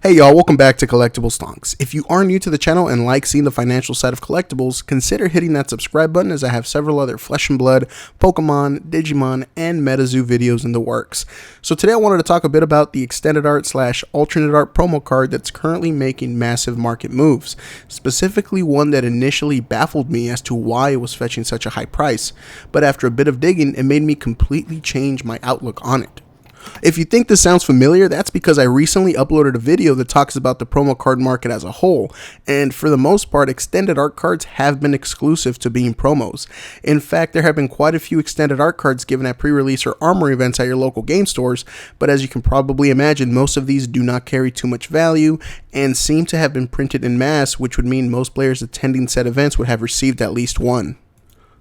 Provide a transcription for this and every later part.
Hey y'all, welcome back to Collectible Stonks. If you are new to the channel and like seeing the financial side of collectibles, consider hitting that subscribe button as I have several other Flesh and Blood, Pokemon, Digimon, and MetaZoo videos in the works. So today I wanted to talk a bit about the extended art / alternate art promo card that's currently making massive market moves, specifically one that initially baffled me as to why it was fetching such a high price, but after a bit of digging it made me completely change my outlook on it. If you think this sounds familiar, that's because I recently uploaded a video that talks about the promo card market as a whole, and for the most part, extended art cards have been exclusive to being promos. In fact, there have been quite a few extended art cards given at pre-release or armory events at your local game stores, but as you can probably imagine, most of these do not carry too much value and seem to have been printed in mass, which would mean most players attending said events would have received at least one.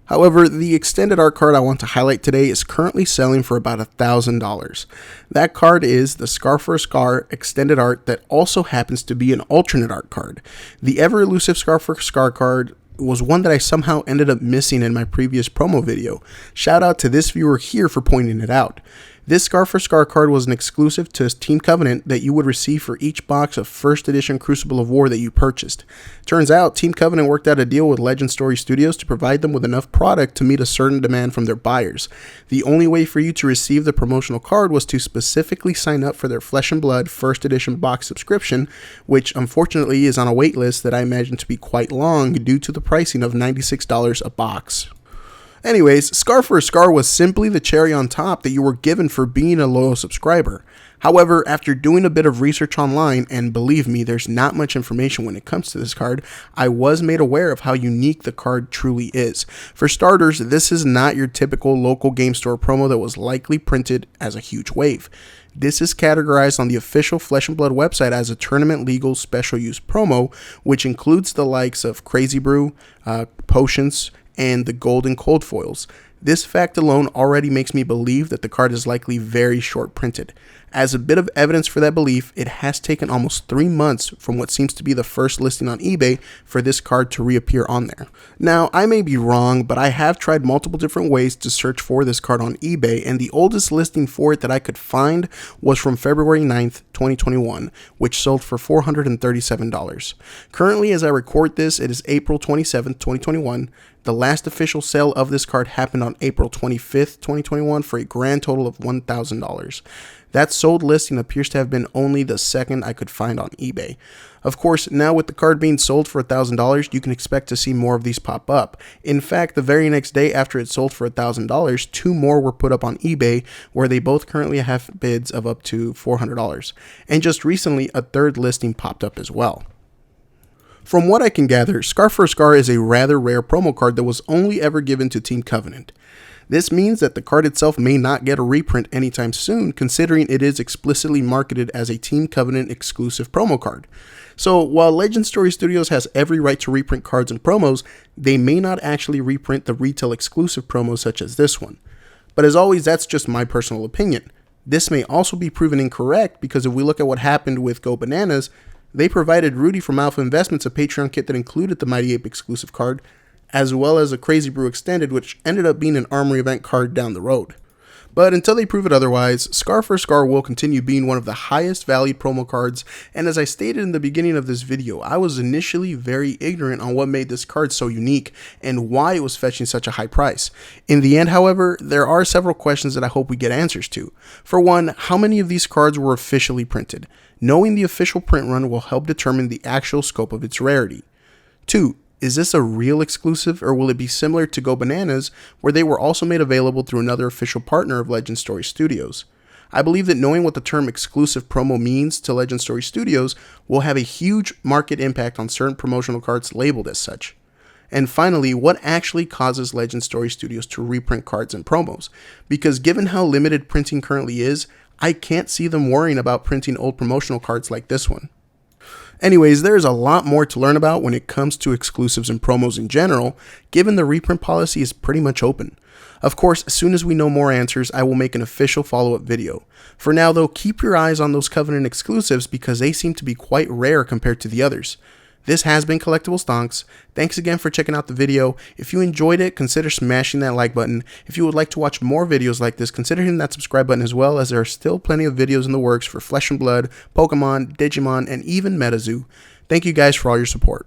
However, the extended art card I want to highlight today is currently selling for about $1,000. That card is the Scar for Scar extended art that also happens to be an alternate art card. The ever elusive Scar for Scar card was one that I somehow ended up missing in my previous promo video. Shout out to this viewer here for pointing it out. This Scar for Scar card was an exclusive to Team Covenant that you would receive for each box of first edition Crucible of War that you purchased. Turns out, Team Covenant worked out a deal with Legend Story Studios to provide them with enough product to meet a certain demand from their buyers. The only way for you to receive the promotional card was to specifically sign up for their Flesh and Blood first edition box subscription, which unfortunately is on a wait list that I imagine to be quite long due to the pricing of $96 a box. Anyways, Scar for Scar was simply the cherry on top that you were given for being a loyal subscriber. However, after doing a bit of research online, and believe me, there's not much information when it comes to this card, I was made aware of how unique the card truly is. For starters, this is not your typical local game store promo that was likely printed as a huge wave. This is categorized on the official Flesh and Blood website as a tournament legal special use promo, which includes the likes of Crazy Brew, Potions, and the gold and cold foils. This fact alone already makes me believe that the card is likely very short printed. As a bit of evidence for that belief, it has taken almost 3 months from what seems to be the first listing on eBay for this card to reappear on there. Now, I may be wrong, but I have tried multiple different ways to search for this card on eBay, and the oldest listing for it that I could find was from February 9th, 2021, which sold for $437. Currently, as I record this, it is April 27th, 2021. The last official sale of this card happened on April 25th, 2021 for a grand total of $1,000. That sold listing appears to have been only the second I could find on eBay. Of course, now with the card being sold for $1,000, you can expect to see more of these pop up. In fact, the very next day after it sold for $1,000, 2 more were put up on eBay, where they both currently have bids of up to $400. And just recently, a third listing popped up as well. From what I can gather, Scar for Scar is a rather rare promo card that was only ever given to Team Covenant. This means that the card itself may not get a reprint anytime soon, considering it is explicitly marketed as a Team Covenant exclusive promo card. So while Legend Story Studios has every right to reprint cards and promos, they may not actually reprint the retail exclusive promos such as this one. But as always, that's just my personal opinion. This may also be proven incorrect because if we look at what happened with Go Bananas, they provided Rudy from Alpha Investments a Patreon kit that included the Mighty Ape exclusive card, as well as a Crazy Brew Extended, which ended up being an armory event card down the road. But until they prove it otherwise, Scar for Scar will continue being one of the highest valued promo cards, and as I stated in the beginning of this video, I was initially very ignorant on what made this card so unique and why it was fetching such a high price. In the end, however, there are several questions that I hope we get answers to. For one, how many of these cards were officially printed? Knowing the official print run will help determine the actual scope of its rarity. 2. Is this a real exclusive, or will it be similar to Go Bananas, where they were also made available through another official partner of Legend Story Studios? I believe that knowing what the term exclusive promo means to Legend Story Studios will have a huge market impact on certain promotional cards labeled as such. And finally, what actually causes Legend Story Studios to reprint cards and promos? Because given how limited printing currently is, I can't see them worrying about printing old promotional cards like this one. Anyways, there's a lot more to learn about when it comes to exclusives and promos in general, given the reprint policy is pretty much open. Of course, as soon as we know more answers, I will make an official follow-up video. For now though, keep your eyes on those Covenant exclusives because they seem to be quite rare compared to the others. This has been Collectible Stonks. Thanks again for checking out the video. If you enjoyed it, consider smashing that like button. If you would like to watch more videos like this, consider hitting that subscribe button as well, as there are still plenty of videos in the works for Flesh and Blood, Pokemon, Digimon, and even MetaZoo. Thank you guys for all your support.